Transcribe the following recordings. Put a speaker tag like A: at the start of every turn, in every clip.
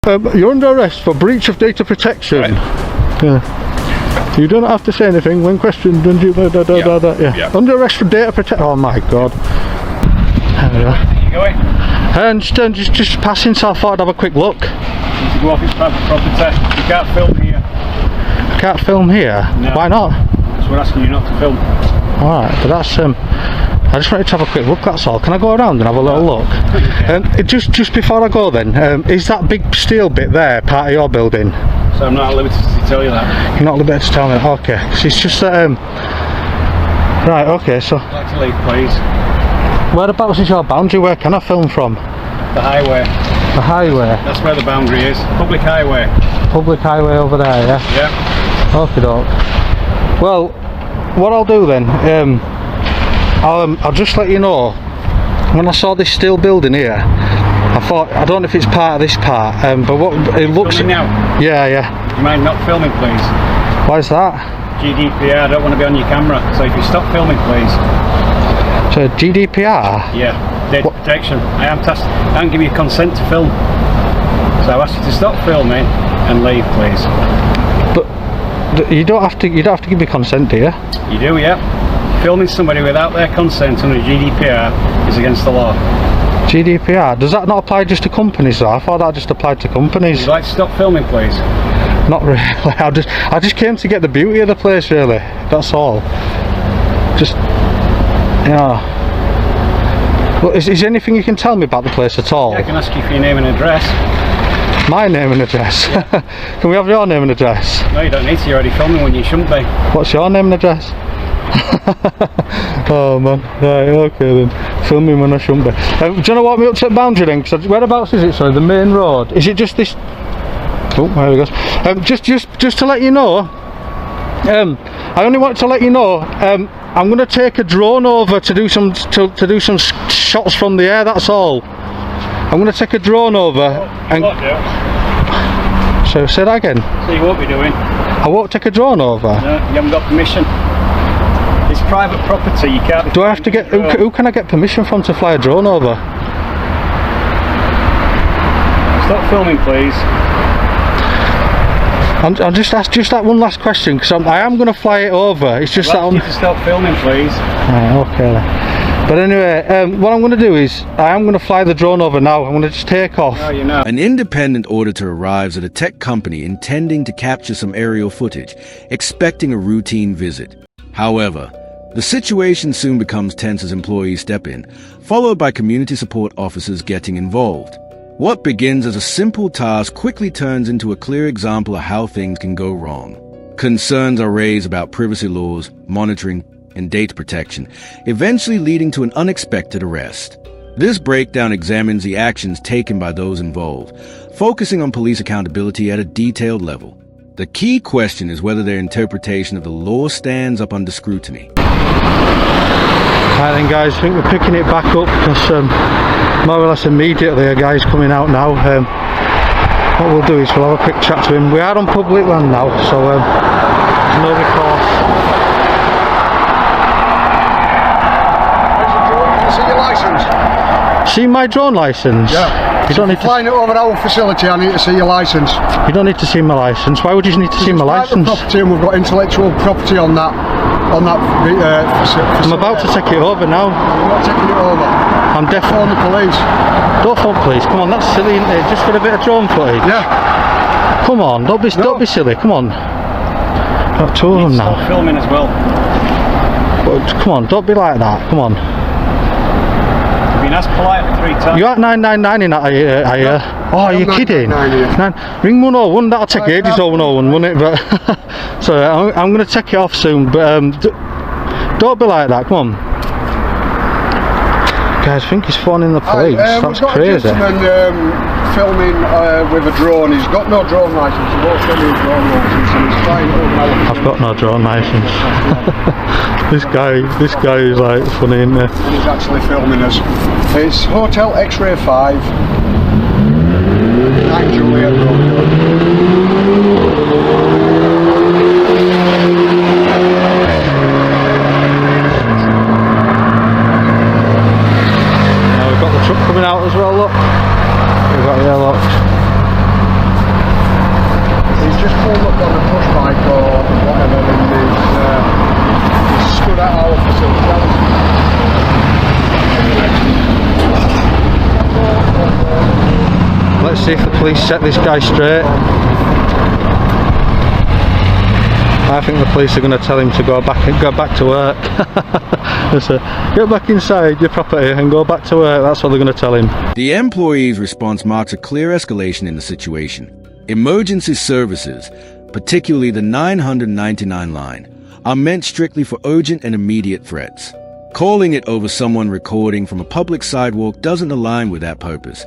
A: You're under arrest for breach of data protection. Right. Yeah. You don't have to say anything when questioned. Yeah. Under arrest for data protection. Oh my god.
B: Where you going?
A: And just passing, so I thought I'd have a quick look.
B: You need to go off its private property. You can't film here.
A: I can't film here?
B: No.
A: Why not?
B: So we're asking you not to film.
A: Alright, but that's I just wanted to have a quick look, that's all. Can I go around and have a little look? Just before I go then, is that big steel bit there part of your building?
B: So I'm not at liberty to tell you that.
A: You're not at liberty to tell me? Okay. So it's just that, right, okay, so...
B: I'd like to leave, please.
A: Whereabouts is your boundary? Where can I film from?
B: The highway.
A: The highway?
B: That's where the boundary is. Public highway.
A: Public highway over there, yeah?
B: Yeah.
A: Okay, doke. Well, what I'll do then, I'll just let you know, when I saw this steel building here, I thought, I don't know if it's part of this part, but what it looks...
B: Filming now?
A: Yeah.
B: You mind not filming, please?
A: Why is that?
B: GDPR, I don't want to be on your camera, so if you stop filming, please.
A: So GDPR?
B: Yeah, data protection. I don't give you consent to film. So I ask you to stop filming and leave, please.
A: But you don't have to give me consent, do you?
B: You do, yeah. Filming somebody without their consent under GDPR is against the law.
A: GDPR? Does that not apply just to companies though? I thought that just applied to companies.
B: Would you like to stop filming, please?
A: Not really. I just came to get the beauty of the place, really. That's all. Just, you know. Well, is there anything you can tell me about the place at all?
B: Yeah, I can ask you for your name and address.
A: My name and address? Yeah. Can we have your name and address?
B: No, you don't need to. You're already filming when you shouldn't be.
A: What's your name and address? Oh man, right, okay then. Filming when I shouldn't be. Do you know what me up to the boundary then? Cause whereabouts is it? Sorry, the main road. Is it just this? Oh, there he goes. Just to let you know. I only wanted to let you know. I'm going to take a drone over to do some shots from the air. That's all. I'm going to take a drone over.
B: You won't do.
A: So say that again.
B: So you won't be doing.
A: I won't take a drone over.
B: No, you haven't got permission. It's private property. You can't.
A: Do I have to get? Who can I get permission from to fly a drone over?
B: Stop filming, please.
A: I'll just ask that one last question because I am going to fly it over. It's just that I'm...
B: you to stop filming, please.
A: Right, okay then. But anyway, what I'm going to do is I am going to fly the drone over now. I'm going to just take off.
B: Oh, you know.
C: An independent auditor arrives at a tech company intending to capture some aerial footage, expecting a routine visit. However, the situation soon becomes tense as employees step in, followed by community support officers getting involved. What begins as a simple task quickly turns into a clear example of how things can go wrong. Concerns are raised about privacy laws, monitoring, and data protection, eventually leading to an unexpected arrest. This breakdown examines the actions taken by those involved, focusing on police accountability at a detailed level. The key question is whether their interpretation of the law stands up under scrutiny.
A: Right then guys, I think we're picking it back up because more or less immediately a guy's coming out now. What we'll do is we'll have a quick chat to him. We are on public land now, so there's no recourse.
D: See your licence?
A: See my drone licence?
D: Yeah.
A: You don't need to...
D: Flying it over our facility, I need to see your licence.
A: You don't need to see my licence. Why would you need to see my licence?
D: Property, and we've got intellectual property on that facility.
A: I'm about to take it over now.
D: You're not taking it over.
A: I'm definitely...
D: Phone the police.
A: Don't phone police. Come on, that's silly, isn't it? Just for a bit of drone footage.
D: Yeah.
A: Come on, don't be silly. Come on. Got two of them now.
B: Stop filming as well.
A: But, come on, don't be like that. Come on.
B: You've been asked politely 3 times.
A: You at 999 in that, are you? Oh, are you kidding? Ring 101, that'll take ages or 101, won't it? But sorry, I'm going to take it off soon, but don't be like that, come on. Guys, I think he's phoning the police, that's
D: we've got
A: crazy.
D: A gentleman filming with a drone. He's got no drone licence, he won't send me a drone licence, and he's flying it over our...
A: I've got no drone licence. This guy is like funny, isn't he?
D: And he's actually filming us. It's Hotel X-Ray 5, 9 Juliet Road.
A: Now we've got the truck coming out as well, look. We've got here, look. police set this guy straight. I think the police are going to tell him to go back to work. So, get back inside your property and go back to work. That's what they're going to tell him.
C: The employee's response marks a clear escalation in the situation. Emergency services, particularly the 999 line, are meant strictly for urgent and immediate threats. Calling it over someone recording from a public sidewalk doesn't align with that purpose.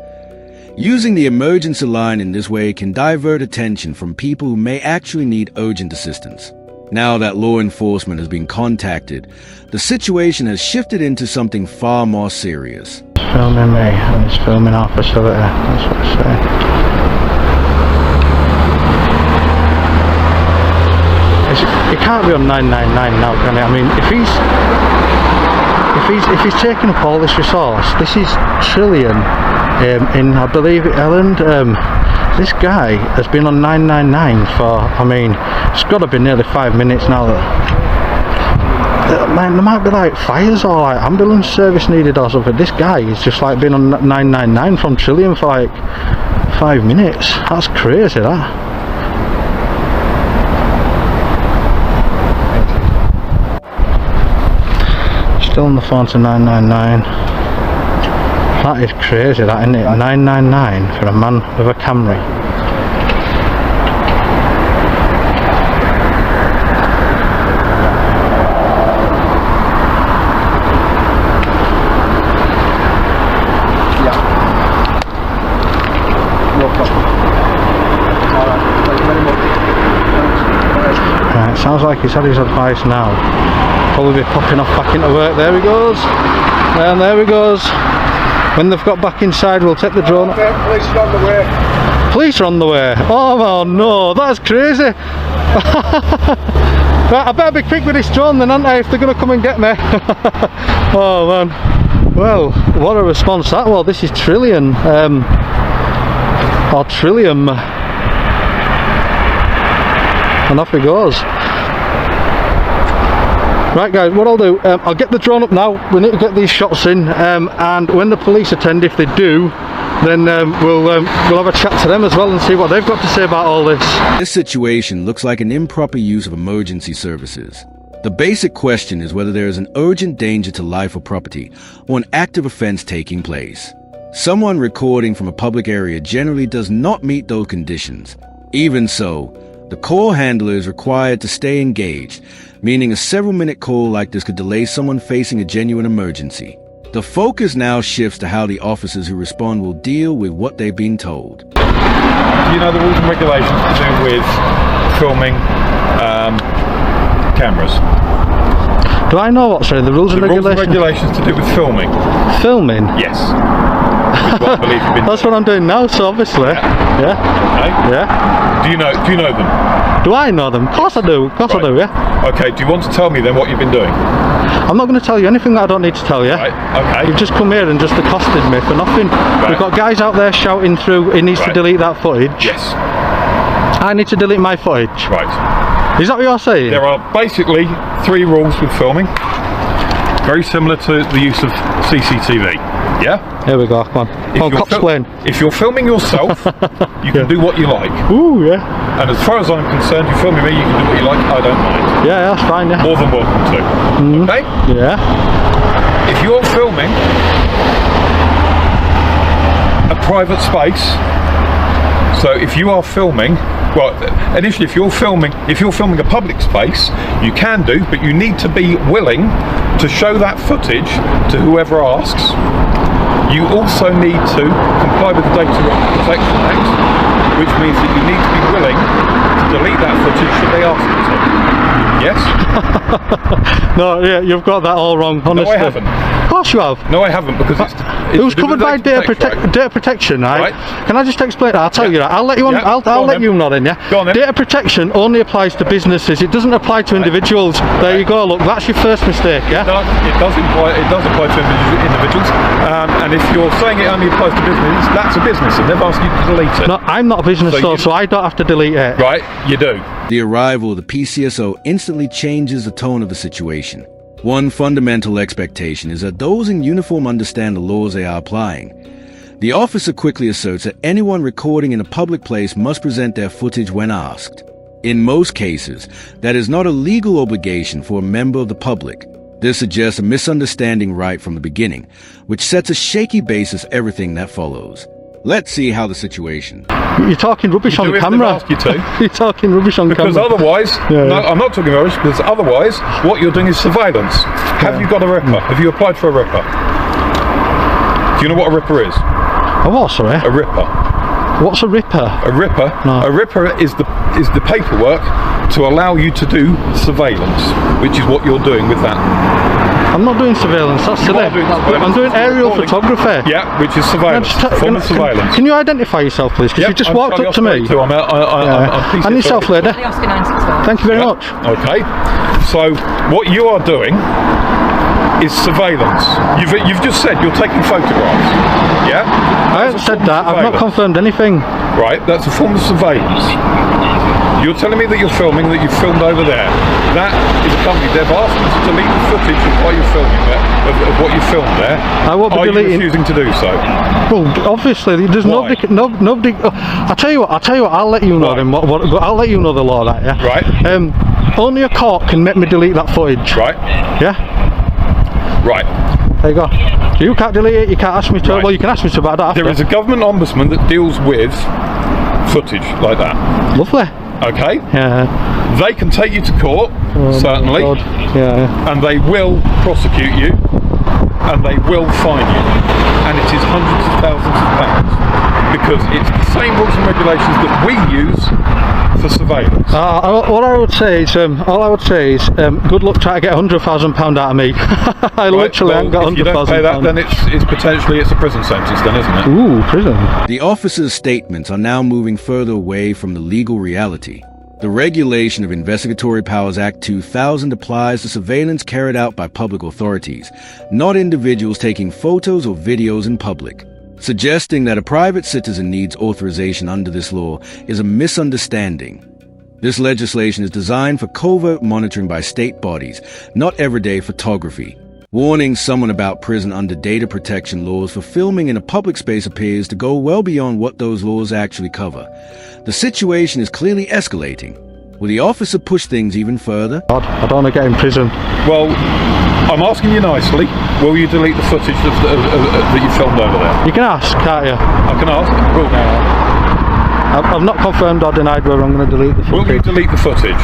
C: Using the emergency line in this way can divert attention from people who may actually need urgent assistance. Now that law enforcement has been contacted, the situation has shifted into something far more serious.
A: It's filming me and it's filming our facility, that's what I say. It can't be on 999 now, can it? I mean, if he's taking up all this resource, this is trillion in, I believe, Ireland. This guy has been on 999 for, I mean, it's got to be nearly 5 minutes now. There might be like fires or like ambulance service needed or something. This guy is just like been on 999 from Trillium for like 5 minutes. That's crazy, that. Still on the phone to 999. That is crazy, that, isn't it? 999 for a man with a Camry.
D: Yeah. No problem. Alright, thank you very much.
A: Right, sounds like he's had his advice now. Probably be popping off back into work. There he goes. And there he goes. When they've got back inside, we'll take the drone.
D: Okay, police are on the way.
A: Police are on the way. Oh no, that's crazy. Right, I better be quick with this drone then, aren't I, if they're going to come and get me. Oh man. Well, what a response that was. This is Trillion. Or Trillium. And off he goes. Right guys, what I'll do, I'll get the drone up now. We need to get these shots in, and when the police attend, if they do, then we'll have a chat to them as well and see what they've got to say about all this.
C: This situation looks like an improper use of emergency services. The basic question is whether there is an urgent danger to life or property, or an active offense taking place. Someone recording from a public area generally does not meet those conditions. Even so, the call handler is required to stay engaged, meaning a several-minute call like this could delay someone facing a genuine emergency. The focus now shifts to how the officers who respond will deal with what they've been told.
E: Do you know the rules and regulations to do with filming cameras?
A: Do I know what, sorry, the rules and regulations?
E: Rules and regulations to do with filming.
A: Filming?
E: Yes. Which one I believe you've been
A: That's what I'm doing now, so obviously. Yeah.
E: Okay.
A: Yeah.
E: Do you know them?
A: Do I know them? Of course I do. Of course I do, yeah.
E: Okay, do you want to tell me then what you've been doing?
A: I'm not going to tell you anything that I don't need to tell you.
E: Right, okay.
A: You've just come here and just accosted me for nothing.
E: Right.
A: We've got guys out there shouting through, he needs to delete that footage.
E: Yes.
A: I need to delete my footage.
E: Right.
A: Is that what you're saying?
E: There are basically 3 rules with filming. Very similar to the use of CCTV. Yeah?
A: Here we go, come on. Come on, cops explain.
E: If you're filming yourself, you can do what you like.
A: Ooh, yeah.
E: And as far as I'm concerned, you're filming me, you can do what you like, I don't mind.
A: Yeah, that's fine, yeah.
E: More than welcome to. Okay?
A: Yeah.
E: If you're filming a private space, so if you are filming, well, initially if you're filming a public space, you can do, but you need to be willing to show that footage to whoever asks. You also need to comply with the Data Protection Act, which means that you need to be willing to delete that footage should they ask you to. Yes?
A: No, yeah, you've got that all wrong, honestly.
E: No, I haven't.
A: Of course you have.
E: No, I haven't, because it's
A: it was covered by data protection, right? Can I just explain that? I'll tell you that. I'll let you on. I'll let you know then, yeah?
E: Go on then.
A: Data protection only applies to businesses. It doesn't apply to individuals. There you go. Look, that's your first mistake, yeah?
E: It does apply to individuals. And if you're saying it only applies to businesses, that's a business, and they've asked you to delete it.
A: No, I'm not a business, so I don't have to delete it.
E: Right, you do.
C: The arrival of the PCSO instantly changes the tone of the situation. One fundamental expectation is that those in uniform understand the laws they are applying. The officer quickly asserts that anyone recording in a public place must present their footage when asked. In most cases, that is not a legal obligation for a member of the public. This suggests a misunderstanding right from the beginning, which sets a shaky basis for everything that follows. Let's see how the situation.
A: You're talking rubbish on
E: Do if
A: camera.
E: they've asked you to.
A: You're talking rubbish on
E: Because
A: camera.
E: otherwise,
A: Yeah.
E: no, I'm not talking rubbish, because otherwise, what you're doing is surveillance. Have you got a ripper? Have you applied for a ripper? Do you know what a ripper is?
A: A what, sorry?
E: A ripper.
A: What's a ripper?
E: A ripper.
A: No.
E: A ripper is the paperwork to allow you to do surveillance, which is what you're doing with that.
A: I'm not doing surveillance, that's silly.
E: are doing surveillance.
A: I'm doing aerial
E: Recording.
A: photography.
E: Yeah, which is surveillance. Form of surveillance.
A: Can you identify yourself, please? Because
E: Yep,
A: you just
E: I'm
A: walked
E: Charlie
A: up to me.
E: Oscar 82. I'm
A: Yeah. And yourself, lady.
F: The Oscar 965.
A: Thank you very
E: Yep.
A: much.
E: Okay. So what you are doing is surveillance. You've just said you're taking photographs. Yeah?
A: I haven't said that. I've not confirmed anything.
E: Right, that's a form of surveillance. You're telling me that you're filming, that you've filmed over there. That is a company. They've asked you to delete the footage of what you're filming there, of what you filmed there.
A: I won't be
E: Are
A: deleting.
E: you refusing to do so?
A: Well, obviously, there's
E: Why?
A: nobody. I'll tell you what. I'll let you know
E: Right.
A: then. I'll let you know the law, that. Yeah.
E: Right.
A: Only a court can make me delete that footage.
E: Right.
A: Yeah.
E: Right.
A: There you go. So you can't delete it. You can't ask me to.
E: Right.
A: Well, you can ask me to, but I don't have
E: There
A: to.
E: is a government ombudsman that deals with footage like that.
A: Lovely.
E: Okay?
A: Yeah.
E: They can take you to court, certainly,
A: God. Yeah.
E: and they will prosecute you, and they will fine you, and it is hundreds of thousands of pounds, because it's the same rules and regulations that we use for surveillance.
A: All I would say is, good luck trying to get £100,000 out of me. I literally haven't got
E: if you don't pay that, then it's potentially a prison sentence, then, isn't it?
A: Ooh, prison.
C: The officer's statements are now moving further away from the legal reality. The Regulation of Investigatory Powers Act 2000 applies to surveillance carried out by public authorities, not individuals taking photos or videos in public. Suggesting that a private citizen needs authorization under this law is a misunderstanding. This legislation is designed for covert monitoring by state bodies, not everyday photography. Warning someone about prison under data protection laws for filming in a public space appears to go well beyond what those laws actually cover. The situation is clearly escalating. Will the officer push things even further?
A: God, I don't want to get in prison.
E: Well, I'm asking you nicely, will you delete the footage that you filmed over there?
A: You can ask, can't you?
E: I can ask. Will
A: I've not confirmed or denied whether I'm going to delete the
E: Will you
A: footage.
E: delete the footage?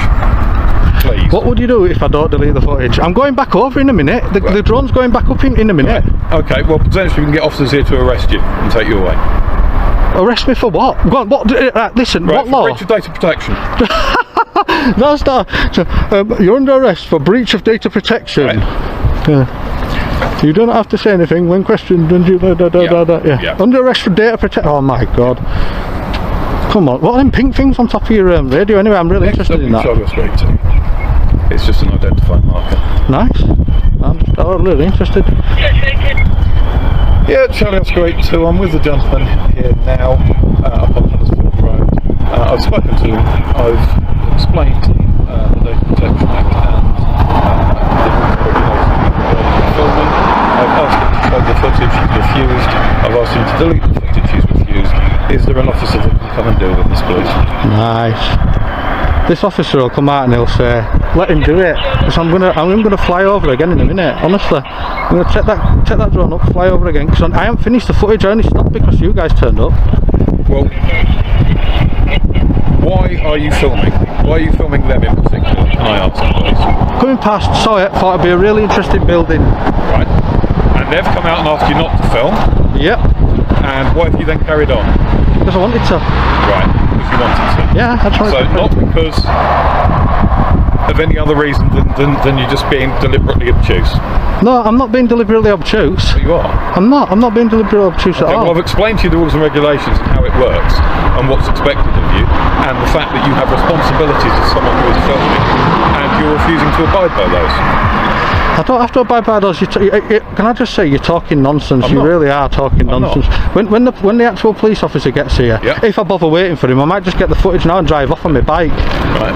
E: Please.
A: What would you do if I don't delete the footage? I'm going back over in a minute. The drone's going back up in a minute.
E: Okay, well, potentially we can get officers here to arrest you and take you away.
A: Arrest me for what? Go on, what? Listen,
E: Right,
A: what
E: for
A: law?
E: breach of data protection.
A: That's not. So, you're under arrest for breach of data protection.
E: Right.
A: Yeah. You don't have to say anything when questioned. And
E: Yeah.
A: Under arrest for data protection. Oh my God. Come on. What are them pink things on top of your radio? Anyway, I'm really interested in that.
E: Charlie Oscar 82. It's just an identifying marker.
A: Nice. I'm really interested.
E: Yeah, Charlie Oscar 82. I'm with the gentleman here now up on Huddersfield Road. I've spoken to him. I've explained the Data Protection Act and the regulations filming. I've asked him to show the footage. He's refused. I've asked him to delete the footage. He's refused. Is there an officer that can come and deal with this, please?
A: Nice. This officer will come out and he'll say, "Let him do it." Because I'm gonna fly over again in a minute. Honestly, I'm gonna take that drone up, fly over again. Because I haven't finished the footage. I only stopped because you guys turned up.
E: Well, why are you filming? Why are you filming them in particular? Can I answer, please?
A: Coming past, saw it, thought it'd be a really interesting building.
E: Right. And they've come out and asked you not to film.
A: Yep.
E: And why have you then carried on?
A: Because I wanted to.
E: Right. Because you wanted to.
A: Yeah, I tried.
E: So not because of any other reason than you just being deliberately obtuse.
A: No, I'm not being deliberately obtuse.
E: But you are.
A: I'm not being deliberately obtuse at
E: Okay,
A: all.
E: well, I've explained to you the rules and regulations and how it works and what's expected of you and the fact that you have responsibilities as someone who is filming and you're refusing to abide by those.
A: I don't have to abide by those. Can I just say you're talking nonsense?
E: I'm
A: You
E: not.
A: really are talking
E: I'm not.
A: nonsense. When the actual police officer gets here,
E: Yeah.
A: if I bother waiting for him, I might just get the footage now and drive off on my bike.
E: Right.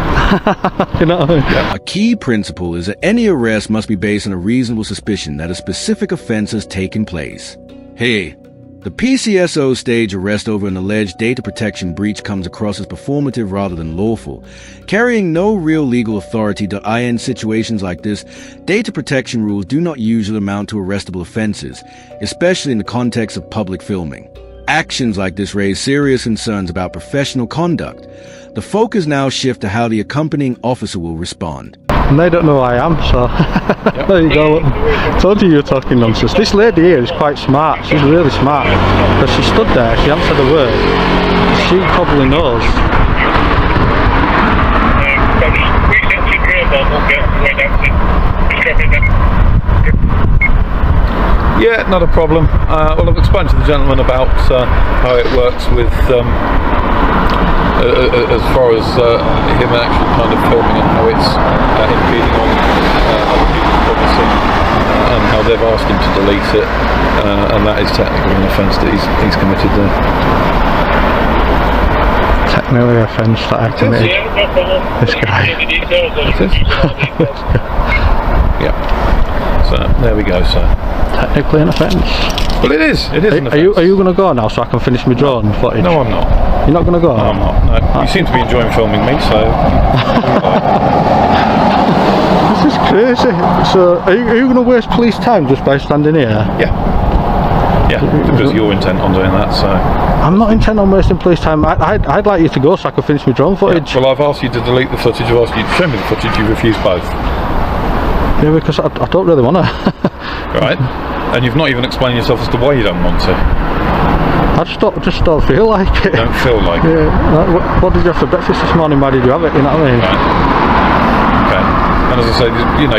A: You know what I mean?
C: A key principle is that any arrest must be based on a reasonable suspicion that a specific offense has taken place. Hey, The PCSO stage arrest over an alleged data protection breach comes across as performative rather than lawful. Carrying no real legal authority in situations like this, data protection rules do not usually amount to arrestable offenses, especially in the context of public filming. Actions like this raise serious concerns about professional conduct. The focus now shifts to how the accompanying officer will respond.
A: And they don't know who I am, so there you go. Told you were talking nonsense. This lady here is quite smart. She's really smart. Because she stood there, she hasn't said a word. She probably knows.
E: Yeah, not a problem. Well, I've explained to the gentleman about how it works with as far as him actually kind of filming and how it's impeding on other people's privacy, and how they've asked him to delete it, and that is technically an offence that he's committed there.
A: Technically an offence that I committed. This guy.
E: Yeah. So there we go, sir.
A: Technically an offence.
E: Well, it is an offence.
A: Are you going to go now so I can finish my drone footage?
E: No, I'm not.
A: You're not going to go?
E: No, I'm not. No. You seem to be enjoying filming me, so.
A: This is crazy. So, are you going to waste police time just by standing here?
E: Yeah, because you're intent on doing that, so.
A: I'm not intent on wasting police time. I'd like you to go so I can finish my drone footage.
E: Yeah. Well, I've asked you to delete the footage, I've asked you to show me the footage, you refused both.
A: Yeah, because I don't really want to.
E: Right, and you've not even explained yourself as to why you don't want to.
A: I just don't feel like it.
E: You don't feel like it?
A: Yeah. What did you have for breakfast this morning? Why did you have it? You know what I mean?
E: Right. Okay. And as I say,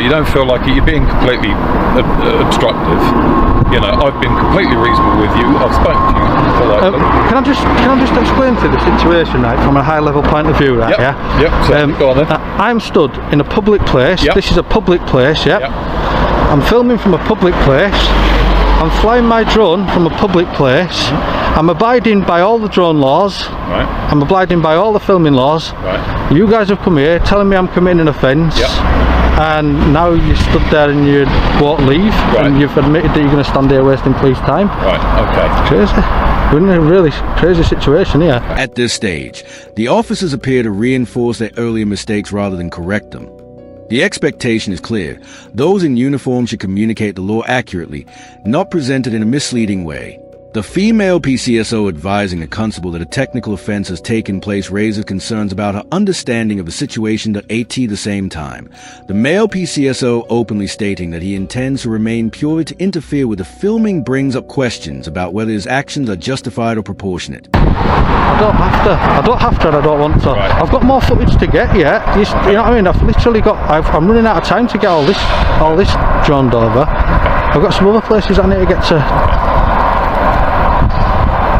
E: you don't feel like it. You're being completely obstructive. I've been completely reasonable with you. I've spoken to you politely.
A: Can I just explain to you the situation, right, from a high level point of view, right?
E: Yep.
A: Yeah.
E: Yep. So go on then.
A: I'm stood in a public place.
E: Yep.
A: This is a public place. Yep.
E: Yep.
A: I'm filming from a public place. I'm flying my drone from a public place. I'm abiding by all the drone laws.
E: Right.
A: I'm abiding by all the filming laws.
E: Right.
A: You guys have come here telling me I'm committing an offence.
E: Yep.
A: And now you stood there and you won't leave.
E: Right.
A: And you've admitted that you're going to stand here wasting police time.
E: Right. Okay.
A: Crazy. We're in a really crazy situation here.
C: At this stage, the officers appear to reinforce their earlier mistakes rather than correct them. The expectation is clear. Those in uniform should communicate the law accurately, not presented in a misleading way. The female PCSO advising a constable that a technical offense has taken place raises concerns about her understanding of the situation at the same time. The male PCSO openly stating that he intends to remain purely to interfere with the filming brings up questions about whether his actions are justified or proportionate.
A: I don't have to and I don't want to.
E: Right.
A: I've got more footage to get yet. You know what I mean? I've literally got, I'm running out of time to get all this droned over. I've got some other places I need to get to.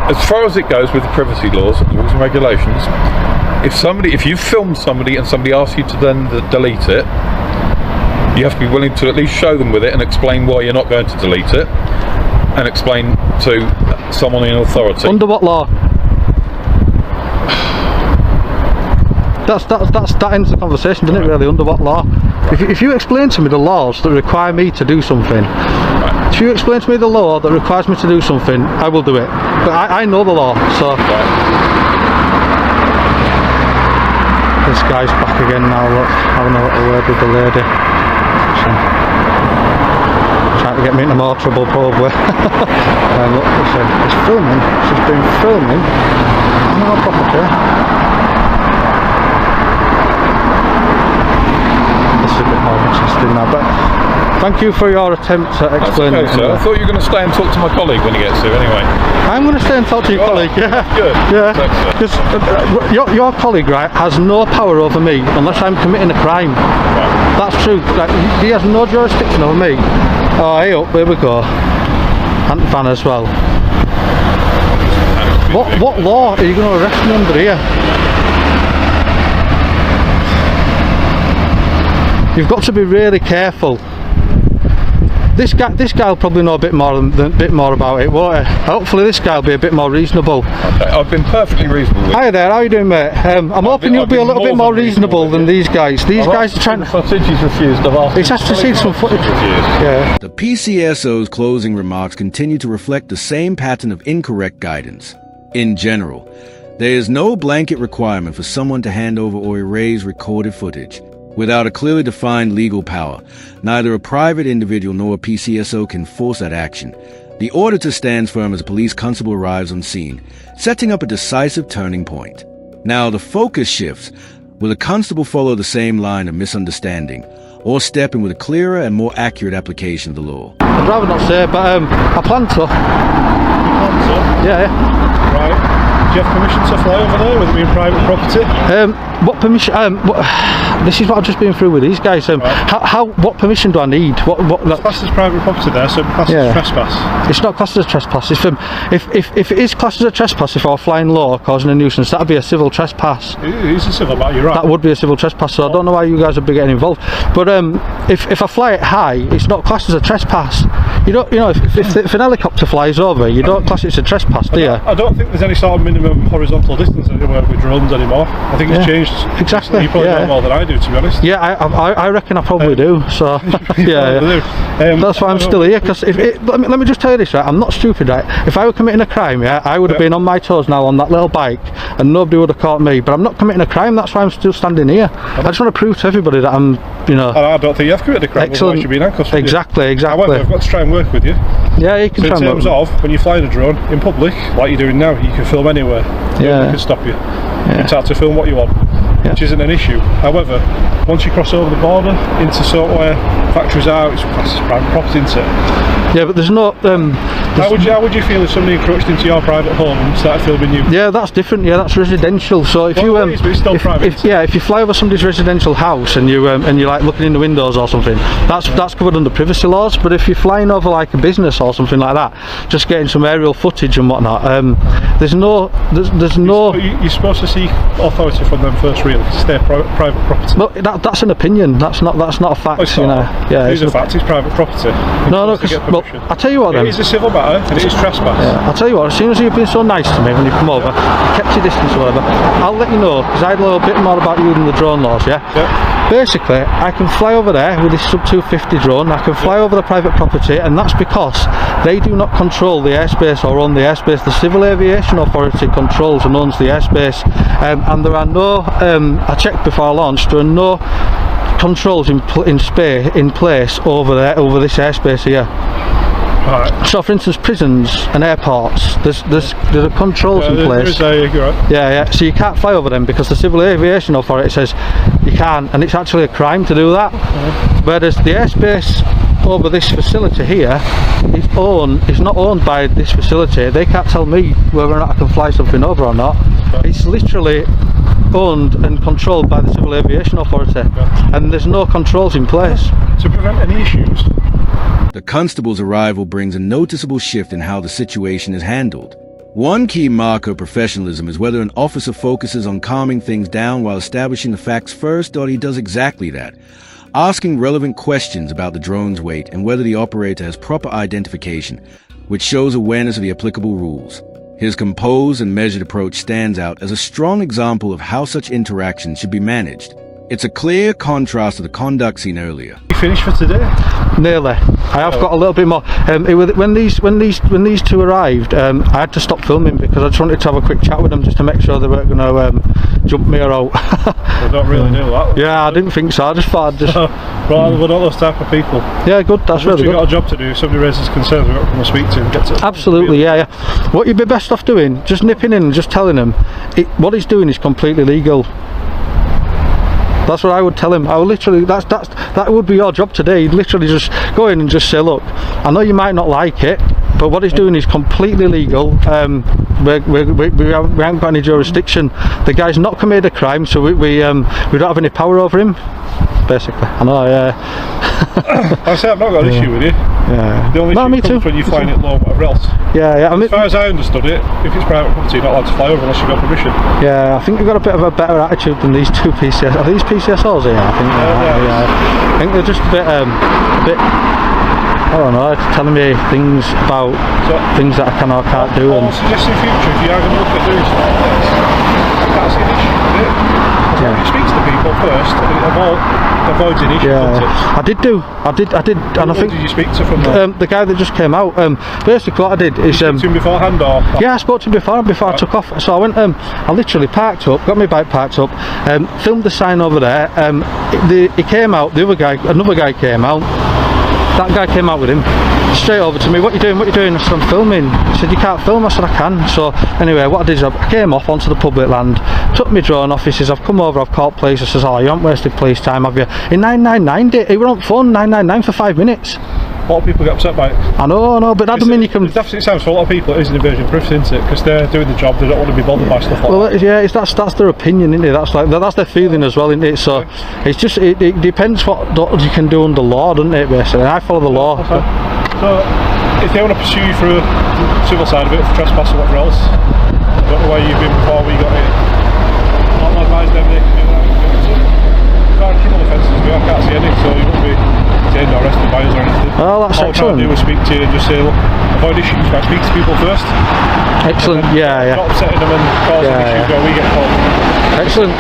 E: As far as it goes with the privacy laws and rules and regulations, if you film somebody and somebody asks you to then delete it, you have to be willing to at least show them with it and explain why you're not going to delete it, and explain to someone in authority.
A: Under what law? That ends the conversation, doesn't it, really? Under what law? If you explain to me the laws that require me to do something,
E: Right.
A: if you explain to me the law that requires me to do something, I will do it. But I know the law, so.
E: Right.
A: This guy's back again now, look, having a little word with the lady. So, trying to get me into more trouble, probably. Look, listen, it's filming. She's been filming on our property. This is a bit more interesting now, but thank you for your attempt at explaining.
E: That's okay, sir. I thought you were going to stay and talk to my colleague when he gets here anyway.
A: I'm going to stay and talk to your colleague, yeah.
E: Good.
A: Yeah,
E: Thanks,
A: because your colleague, right, has no power over me unless I'm committing a crime.
E: Right.
A: That's true. Like, he has no jurisdiction over me. Oh, hey up, here we go. And van as well. What law are you going to arrest me under here? You've got to be really careful. this guy will probably know a bit more about it, won't he? Hopefully this guy will be a bit more reasonable.
E: Okay, I've been perfectly reasonable with
A: Hi there, how you doing, mate? I'm hoping you'll be a little bit more reasonable than these guys. These guys are trying to...
E: footage. He's refused. I've asked.
A: He's asked to see some footage. Yeah.
C: The PCSO's closing remarks continue to reflect the same pattern of incorrect guidance. In general, there is no blanket requirement for someone to hand over or erase recorded footage. Without a clearly defined legal power, neither a private individual nor a PCSO can force that action. The auditor stands firm as a police constable arrives on scene, setting up a decisive turning point. Now the focus shifts. Will a constable follow the same line of misunderstanding, or step in with a clearer and more accurate application of the law?
A: I'd rather not say, but I plan to. Yeah.
B: Right. Do you have permission to fly over there with it being private property?
A: What permission? This is what I've just been through with these guys. What permission do I need?
B: It's classed as private property there, so it's classed as trespass.
A: It's not classed as a trespass. If it is classed as a trespass, if I were flying low causing a nuisance, that would be a civil trespass.
B: It is a civil matter, you're right.
A: That would be a civil trespass. So I don't know why you guys would be getting involved. But if I fly it high, it's not classed as a trespass. If an helicopter flies over, you don't class it as a trespass, do you?
B: I don't think there's any sort of minimum horizontal distance anywhere with drones anymore. I think it's changed.
A: Exactly.
B: You probably know more than I do, to be honest.
A: Yeah, I reckon I probably do. So yeah. That's why I'm still here. Because let me just tell you this, right? I'm not stupid, right? If I were committing a crime, I would have been on my toes now on that little bike, and nobody would have caught me. But I'm not committing a crime. That's why I'm still standing here. I just want to prove to everybody that I'm,
B: And I don't think you have committed a crime.
A: Excellent.
B: You should be in handcuffs.
A: Exactly.
B: However, I've got to try and work with you.
A: Yeah, you can
B: so
A: try and
B: in terms of when you're flying a drone in public, like you're doing now, you can film anywhere.
A: Yeah.
B: Nobody can stop you. You're entitled to film what you want, which isn't an issue. However, once you cross over the border into sort of where factories are, it's classed as private property, isn't it?
A: Yeah, but there's no.
B: How would you feel if somebody encroached into your private home and started filming you?
A: Yeah, that's different. Yeah, that's residential. So if you
B: it is, but it's still private.
A: If you fly over somebody's residential house and you're like looking in the windows or something, that's covered under privacy laws. But if you're flying over like a business or something like that, just getting some aerial footage and whatnot, there's no.
B: You're supposed to seek authority from them first, really. It's their private property.
A: But that's an opinion. That's not a fact.
B: It's not. Yeah, it's a fact. It's private property.
A: No, because I tell you what, then.
B: It is a civil matter and it is trespass.
A: Yeah, I'll tell you what, as soon as you've been so nice to me when you come over, you kept your distance or whatever, I'll let you know, because I know a bit more about you than the drone laws, yeah? Basically, I can fly over there with this sub-250 drone, I can fly over the private property, and that's because they do not control the airspace or own the airspace. The Civil Aviation Authority controls and owns the airspace, and there are no, I checked before I launched, there are no controls in place over this airspace here. Right. So, for instance, prisons and airports, there are controls in place. Yeah. So you can't fly over them because the Civil Aviation Authority says you can't, and it's actually a crime to do that. Whereas the airspace over this facility here is not owned by this facility. They can't tell me whether or not I can fly something over or not. It's literally owned and controlled by the Civil Aviation Authority, and there's no controls in place
B: to prevent any issues.
C: The constable's arrival brings a noticeable shift in how the situation is handled. One key marker of professionalism is whether an officer focuses on calming things down while establishing the facts first, or he does exactly that, asking relevant questions about the drone's weight and whether the operator has proper identification, which shows awareness of the applicable rules. His composed and measured approach stands out as a strong example of how such interactions should be managed. It's a clear contrast to the conduct seen earlier.
B: You finished for today?
A: Nearly. I have got a little bit more. When these two arrived, I had to stop filming because I just wanted to have a quick chat with them just to make sure they weren't going to jump me out.
B: They don't really do that.
A: Yeah, I didn't think so. I just thought I'd just.
B: Well, we're not those type of people.
A: Yeah, good. That's really good.
B: We've got a job to do. If somebody raises concerns, we've got to come and speak to him.
A: Absolutely, yeah. What you'd be best off doing, just nipping in and just telling him what he's doing is completely legal. That's what I would tell him. I would literally, that would be your job today. You'd literally just go in and just say, look, I know you might not like it, but what he's doing is completely legal. We haven't got any jurisdiction. The guy's not committed a crime, so we don't have any power over him. Basically, I know.
B: I say I've not got an issue with you.
A: Yeah.
B: The only issue comes when you're flying it low, whatever else.
A: Yeah.
B: As far as I understood it, if it's private property, you're not allowed to fly over unless you've got permission.
A: Yeah, I think you've got a bit of a better attitude than these two PCSOs. Are these PCSOs here? I think. I think they're just a bit I don't know, it's telling me things about things that I can or can't do.
B: I'll suggest in future, if you are going to look at doing stuff like this, that's an issue, isn't it?
A: Yeah.
B: You speak to the people first, it avoids an issue, doesn't it?
A: I did, and I
B: Who
A: think
B: did you speak to from there?
A: the guy that just came out. Basically, what I did is
B: to him beforehand, or?
A: yeah, I spoke to him before I took off. So I went, I literally parked up, got my bike parked up, filmed the sign over there. He came out. Another guy came out. That guy came out with him, straight over to me. What you doing? What you doing? I said, I'm filming. He said, you can't film. I said, I can. So anyway, what I did is I came off onto the public land, took my drone off. He says, I've come over, I've caught police. I says, oh, you haven't wasted police time, have you? In 999, he were on phone 999 for 5 minutes.
B: A lot of people get upset by it.
A: I know, but that doesn't mean you can.
B: It sounds for a lot of people it is an invasion of privacy, isn't it? Because they're doing the job, they don't want to be bothered by stuff like
A: Well,
B: that.
A: yeah, that's their opinion, isn't it? That's their feeling as well, isn't it? So it's just it depends what you can do under law, doesn't it? Basically, I follow the law.
B: Okay. So if they want to pursue you for a civil side of it, for trespass or whatever else, I don't know where you've been before we got here. I'll advise them they can do that. If there are criminal offences, I can't see any, so you won't be detained or arrested by us or anything.
A: Oh, that's
B: all
A: excellent.
B: All I do is speak to you and just say, look, avoid issues, but speak to people first.
A: Excellent, yeah.
B: Not upsetting them and causing issues where we get caught.
A: Excellent.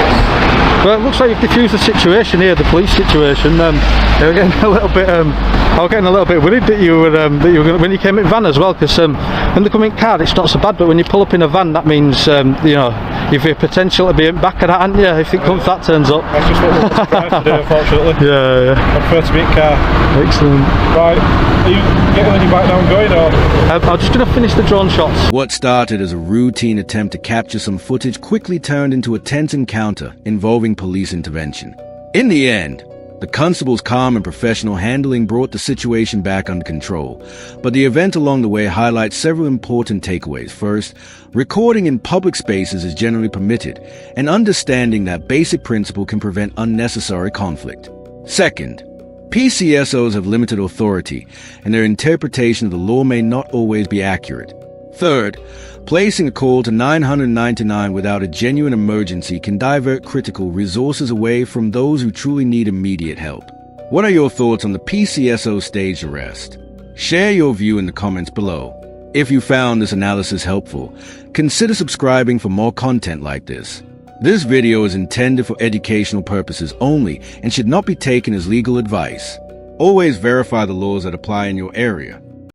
A: Well, it looks like you've diffused the situation here, the police situation. They were getting a little bit. I was getting a little bit worried that you were going when you came in van as well, because when they come in car, it's not so bad, but when you pull up in a van, that means you know you've a potential to be back at that, haven't you? If that turns up.
B: That's just what we're trying to do, unfortunately.
A: Yeah.
B: I prefer to be in car.
A: Excellent.
B: Right, are you getting on your bike now and going, or?
A: I'm just going to finish the drone shots.
C: What started as a routine attempt to capture some footage quickly turned into a tense encounter involving police intervention. In the end, the constable's calm and professional handling brought the situation back under control, but the event along the way highlights several important takeaways. First, recording in public spaces is generally permitted, and understanding that basic principle can prevent unnecessary conflict. Second, PCSOs have limited authority, and their interpretation of the law may not always be accurate. Third, placing a call to 999 without a genuine emergency can divert critical resources away from those who truly need immediate help. What are your thoughts on the PCSO staged arrest? Share your view in the comments below. If you found this analysis helpful, consider subscribing for more content like this. This video is intended for educational purposes only and should not be taken as legal advice. Always verify the laws that apply in your area.